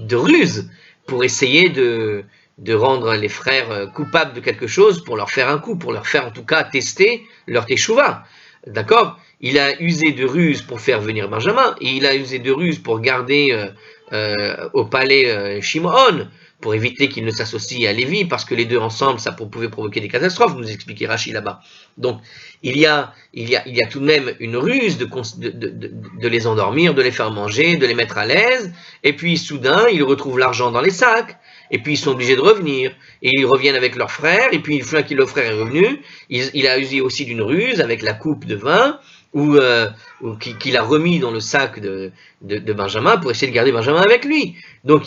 de ruse pour essayer de rendre les frères coupables de quelque chose, pour leur faire un coup, pour leur faire en tout cas tester leur teshuva. D'accord? Il a usé de ruse pour faire venir Benjamin, et il a usé de ruse pour garder au palais Shimon, pour éviter qu'il ne s'associe à Lévi, parce que les deux ensemble, ça pouvait provoquer des catastrophes, nous expliquait Rachi là-bas. Donc, il y a tout de même une ruse de les endormir, de les faire manger, de les mettre à l'aise, et puis soudain, ils retrouvent l'argent dans les sacs, et puis ils sont obligés de revenir, et ils reviennent avec leur frère, et puis une fois que leur frère est revenu, il a usé aussi d'une ruse avec la coupe de vin, qu'il a remis dans le sac de Benjamin pour essayer de garder Benjamin avec lui. Donc,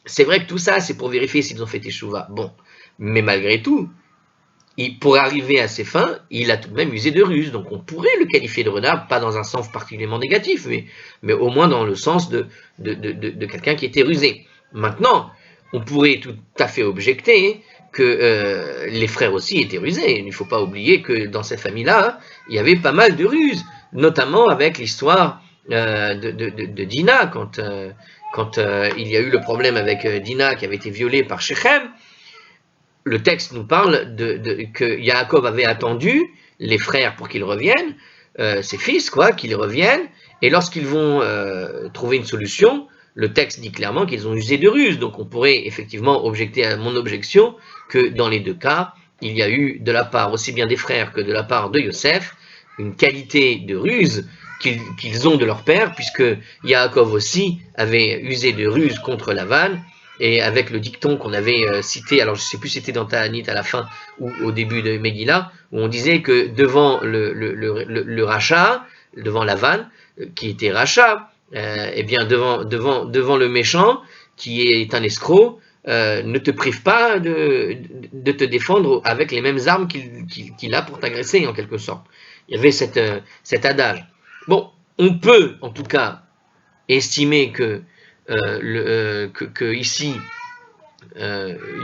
c'est vrai que tout ça, c'est pour vérifier s'ils ont fait teshuva. Bon, mais malgré tout, pour arriver à ses fins, il a tout de même usé de ruse. Donc on pourrait le qualifier de renard, pas dans un sens particulièrement négatif, mais au moins dans le sens de quelqu'un qui était rusé. Maintenant, on pourrait tout à fait objecter que les frères aussi étaient rusés. Il ne faut pas oublier que dans cette famille-là, il y avait pas mal de ruses, notamment avec l'histoire de Dina, quand il y a eu le problème avec Dina qui avait été violée par Shechem. Le texte nous parle que Yaakov avait attendu les frères pour qu'ils reviennent, ses fils, qu'ils reviennent, et lorsqu'ils vont trouver une solution, le texte dit clairement qu'ils ont usé de ruse. Donc on pourrait effectivement objecter à mon objection que dans les deux cas, il y a eu de la part aussi bien des frères que de la part de Yosef une qualité de ruse qu'ils ont de leur père, puisque Yaakov aussi avait usé de ruse contre Lavan, et avec le dicton qu'on avait cité, alors je ne sais plus si c'était dans Ta'anit à la fin ou au début de Megillah, où on disait que devant le rachat, devant Lavan, qui était rachat, eh bien devant le méchant, qui est un escroc, ne te prive pas de te défendre avec les mêmes armes qu'il a pour t'agresser, en quelque sorte. Il y avait cet adage. Bon, on peut, en tout cas, estimer que ici,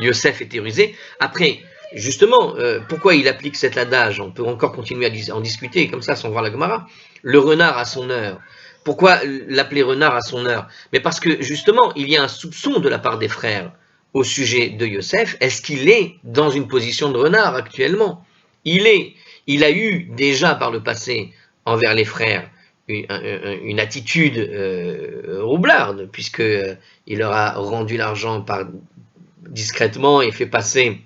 Yosef était rusé. Après, justement, pourquoi il applique cet adage? On peut encore continuer à en discuter, comme ça, sans voir la Gemara. Le renard à son heure. Pourquoi l'appeler renard à son heure? Mais parce que, justement, il y a un soupçon de la part des frères au sujet de Yosef. Est-ce qu'il est dans une position de renard actuellement? Il a eu déjà par le passé, envers les frères, une attitude roublarde, puisqu'il leur a rendu l'argent discrètement et fait passer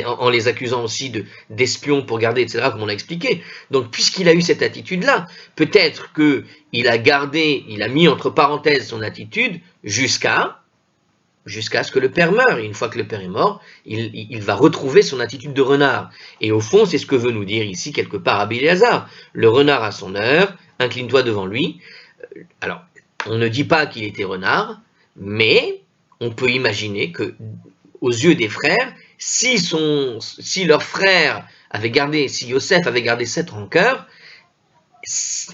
en les accusant aussi d'espions pour garder, etc., comme on l'a expliqué. Donc, puisqu'il a eu cette attitude-là, peut-être qu'il a mis entre parenthèses son attitude jusqu'à ce que le père meure. Et une fois que le père est mort, il va retrouver son attitude de renard. Et au fond, c'est ce que veut nous dire ici, quelque part, Rabbi Eliezer. Le renard à son heure, incline-toi devant lui. Alors, on ne dit pas qu'il était renard, mais on peut imaginer que, aux yeux des frères, si leur frère si Yosef avait gardé cette rancœur,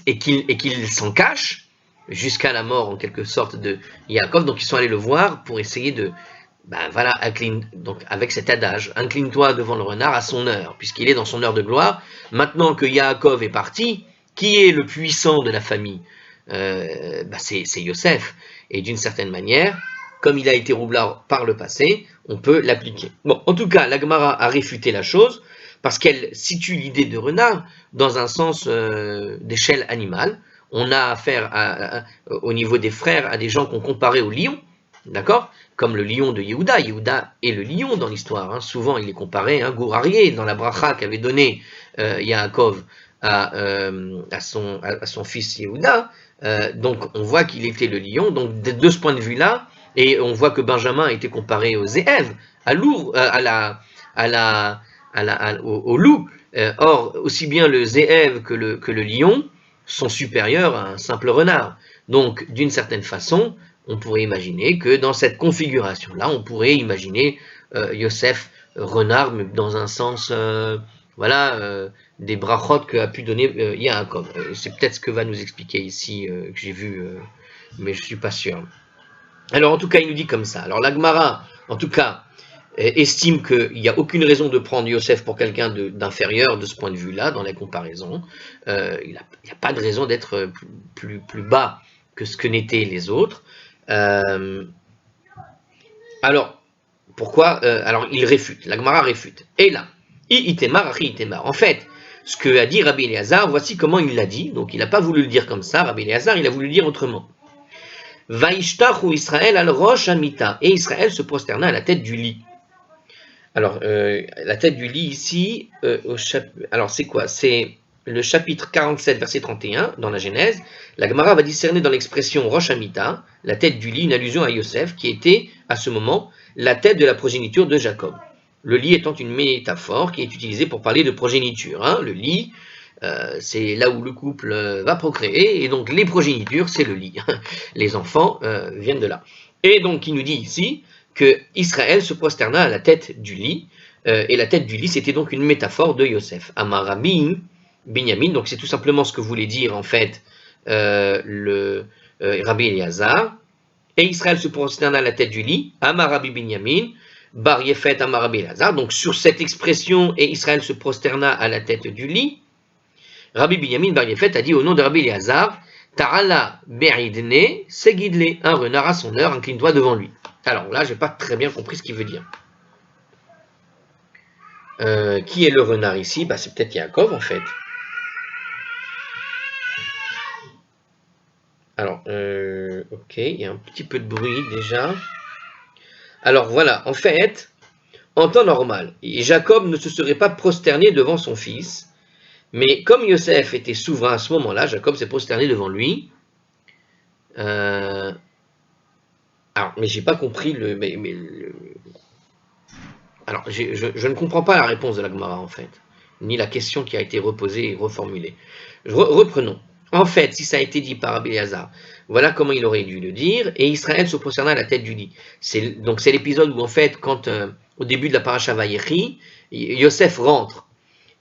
et qu'il s'en cache, jusqu'à la mort en quelque sorte de Yaakov, donc ils sont allés le voir pour essayer donc avec cet adage, incline-toi devant le renard à son heure, puisqu'il est dans son heure de gloire. Maintenant que Yaakov est parti, qui est le puissant de la famille? C'est Yosef, et d'une certaine manière, comme il a été roublard par le passé, on peut l'appliquer. Bon, en tout cas, la Gemara a réfuté la chose, parce qu'elle situe l'idée de renard dans un sens d'échelle animale. On a affaire au niveau des frères à des gens qu'on comparait au lion, d'accord? Comme le lion de Yehuda. Yehuda est le lion dans l'histoire. Hein. Souvent, il est comparé à un gourarier dans la bracha qu'avait donné Yaakov à son fils Yehuda. Donc, on voit qu'il était le lion. Donc, de ce point de vue-là, et on voit que Benjamin a été comparé au zéève, au loup. Or, aussi bien le zéève que le lion sont supérieurs à un simple renard. Donc, d'une certaine façon, on pourrait imaginer que dans cette configuration-là, on pourrait imaginer Yosef renard, mais dans un sens, des brachot qu'a pu donner Yaakov. C'est peut-être ce que va nous expliquer ici, que j'ai vu, mais je ne suis pas sûr. Alors, en tout cas, il nous dit comme ça. Alors, la Gemara, en tout cas, estime qu'il n'y a aucune raison de prendre Yosef pour quelqu'un d'inférieur de ce point de vue-là, dans la comparaison. Il n'y a pas de raison d'être plus bas que ce que n'étaient les autres. Alors, pourquoi alors, il réfute, la Gemara réfute. Et là, itemar, achi itemar. En fait, ce que a dit Rabbi Eliezer, voici comment il l'a dit. Donc, il n'a pas voulu le dire comme ça, Rabbi Eliezer, il a voulu le dire autrement. Vaishtachu Israël al rosh amita. Et Israël se prosterna à la tête du lit. Alors, la tête du lit ici, alors c'est quoi? C'est le chapitre 47, verset 31, dans la Genèse. La Gemara va discerner dans l'expression rosh amita, la tête du lit, une allusion à Yosef, qui était, à ce moment, la tête de la progéniture de Jacob. Le lit étant une métaphore qui est utilisée pour parler de progéniture. Hein. Le lit, c'est là où le couple va procréer, et donc les progénitures, c'est le lit. Les enfants viennent de là. Et donc, il nous dit ici que Israël se prosterna à la tête du lit, et la tête du lit, c'était donc une métaphore de Yosef. Amarabi, Binyamin, donc c'est tout simplement ce que voulait dire en fait le Rabbi Eliezer. Et Israël se prosterna à la tête du lit, Amarabi Binyamin, Bar Yefet Amarabi Eliezer. Donc sur cette expression, et Israël se prosterna à la tête du lit, Rabbi Binyamin Bar Yefet a dit au nom de Rabbi Eliezer, Ta'ala Be'idne, Segidle, un renard à son heure, incline-toi devant lui. Alors là, je n'ai pas très bien compris ce qu'il veut dire. Qui est le renard ici? C'est peut-être Yaakov en fait. Alors, ok, il y a un petit peu de bruit déjà. Alors voilà, en fait, en temps normal, Jacob ne se serait pas prosterné devant son fils, mais comme Yosef était souverain à ce moment-là, Jacob s'est prosterné devant lui. Alors, mais j'ai pas compris Alors, je ne comprends pas la réponse de la Gemara en fait, ni la question qui a été reposée et reformulée. Reprenons. En fait, si ça a été dit par Rabbi Eliezer, voilà comment il aurait dû le dire, et Israël se prosterna à la tête du lit. Donc c'est l'épisode où en fait, quand au début de la paracha Vayechi, Yosef rentre,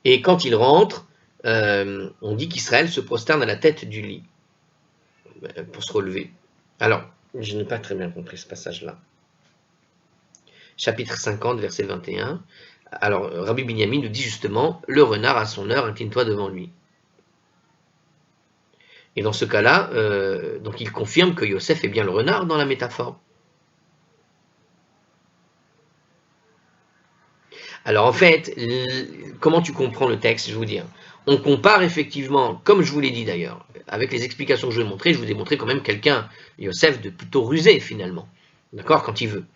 et quand il rentre, on dit qu'Israël se prosterne à la tête du lit, pour se relever. Alors, je n'ai pas très bien compris ce passage-là. Chapitre 50, verset 21. Alors, Rabbi Binyamin nous dit justement, le renard à son heure, incline-toi devant lui. Et dans ce cas-là, donc il confirme que Yosef est bien le renard dans la métaphore. Alors en fait, comment tu comprends le texte? Je vais vous dire. On compare effectivement, comme je vous l'ai dit d'ailleurs, avec les explications que je vous ai montrées, je vous ai montré quand même quelqu'un, Yosef, de plutôt rusé finalement. D'accord? Quand il veut.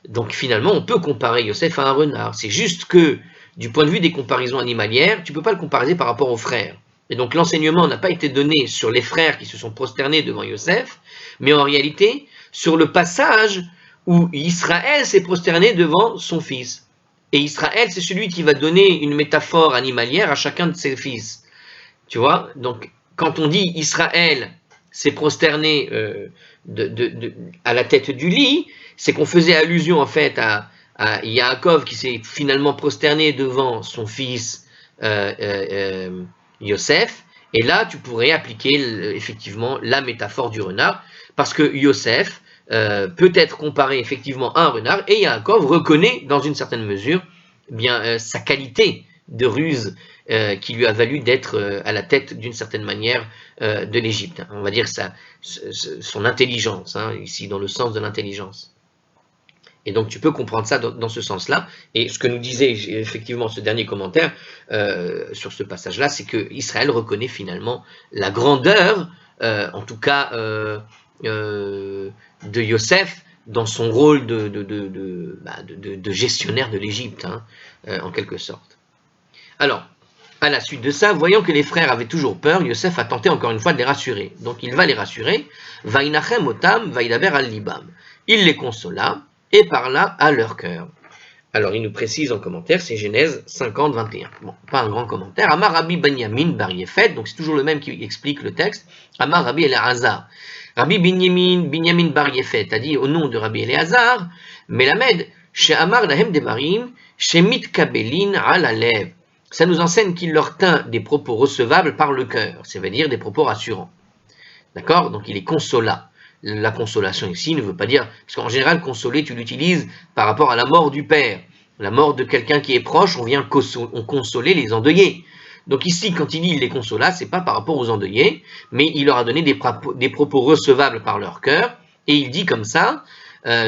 Donc finalement, on peut comparer Yosef à un renard. C'est juste que, du point de vue des comparaisons animalières, tu ne peux pas le comparer par rapport aux frères. Et donc l'enseignement n'a pas été donné sur les frères qui se sont prosternés devant Yosef, mais en réalité sur le passage où Israël s'est prosterné devant son fils. Et Israël, c'est celui qui va donner une métaphore animalière à chacun de ses fils. Tu vois? Donc quand on dit Israël s'est prosterné à la tête du lit, c'est qu'on faisait allusion en fait à Yaakov qui s'est finalement prosterné devant son fils Yosef, et là tu pourrais appliquer effectivement la métaphore du renard, parce que Yosef peut être comparé effectivement à un renard, et Yaakov reconnaît dans une certaine mesure bien sa qualité de ruse qui lui a valu d'être à la tête d'une certaine manière de l'Égypte. On va dire son intelligence, hein, ici dans le sens de l'intelligence. Et donc tu peux comprendre ça dans ce sens-là. Et ce que nous disait effectivement ce dernier commentaire sur ce passage-là, c'est que Israël reconnaît finalement la grandeur, en tout cas de Yosef, dans son rôle de gestionnaire de l'Égypte, hein, en quelque sorte. Alors, à la suite de ça, voyant que les frères avaient toujours peur, Yosef a tenté encore une fois de les rassurer. Donc il va les rassurer. Vainachem otam vaidaber al libam. Il les consola et parla à leur cœur. Alors, il nous précise en commentaire, c'est Genèse 50, 21. Bon, pas un grand commentaire. Amar Rabbi Binyamin Bar Yefet, donc c'est toujours le même qui explique le texte. Amar Rabbi Elazar. Rabbi Binyamin Bar Yefet a dit au nom de Rabbi Elazar, Melamed, chez Amar Lahem Devarim, chez Mitkabelin al Alev. Ça nous enseigne qu'il leur tint des propos recevables par le cœur, c'est-à-dire des propos rassurants. D'accord? Donc il est consola. La consolation ici ne veut pas dire, parce qu'en général, consoler, tu l'utilises par rapport à la mort du père. La mort de quelqu'un qui est proche, on vient consoler les endeuillés. Donc ici, quand il dit il les consola, c'est pas par rapport aux endeuillés, mais il leur a donné des propos recevables par leur cœur, et il dit comme ça,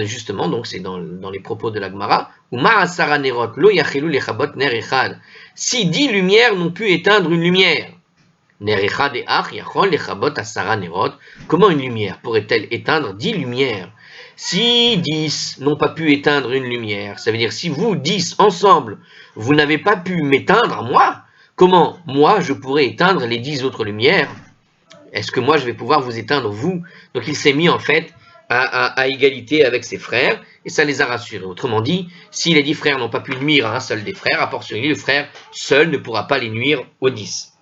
justement, donc c'est dans les propos de la Gemara, si 10 lumières n'ont pu éteindre une lumière, comment une lumière pourrait-elle éteindre 10 lumières? Si 10 n'ont pas pu éteindre une lumière, ça veut dire si vous 10 ensemble, vous n'avez pas pu m'éteindre, moi, comment moi je pourrais éteindre les 10 autres lumières? Est-ce que moi je vais pouvoir vous éteindre vous? Donc il s'est mis en fait à égalité avec ses frères et ça les a rassurés. Autrement dit, si les 10 frères n'ont pas pu nuire à un seul des frères, a fortiori le frère seul ne pourra pas les nuire aux 10.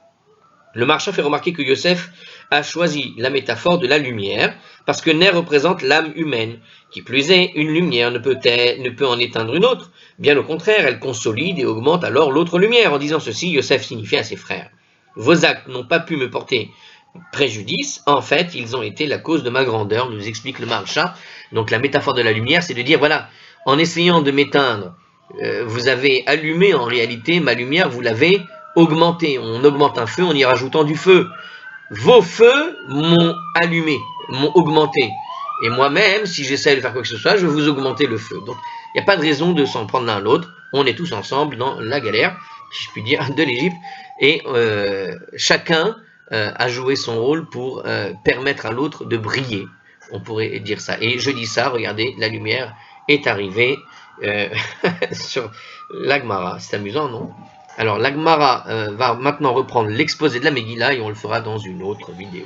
Le Maharsha fait remarquer que Yosef a choisi la métaphore de la lumière, parce que Ner représente l'âme humaine. Qui plus est, une lumière ne peut en éteindre une autre. Bien au contraire, elle consolide et augmente alors l'autre lumière. En disant ceci, Yosef signifie à ses frères: vos actes n'ont pas pu me porter préjudice, en fait, ils ont été la cause de ma grandeur, nous explique le Maharsha. Donc la métaphore de la lumière, c'est de dire, voilà, en essayant de m'éteindre, vous avez allumé en réalité ma lumière, vous l'avez augmenté. On augmente un feu en y rajoutant du feu. Vos feux m'ont allumé, m'ont augmenté. Et moi-même, si j'essaie de faire quoi que ce soit, je vais vous augmenter le feu. Donc, il n'y a pas de raison de s'en prendre l'un à l'autre. On est tous ensemble dans la galère, si je puis dire, de l'Égypte. Et chacun a joué son rôle pour permettre à l'autre de briller. On pourrait dire ça. Et je dis ça, regardez, la lumière est arrivée sur la Gemara. C'est amusant, non? Alors, la Gemara va maintenant reprendre l'exposé de la Megillah et on le fera dans une autre vidéo.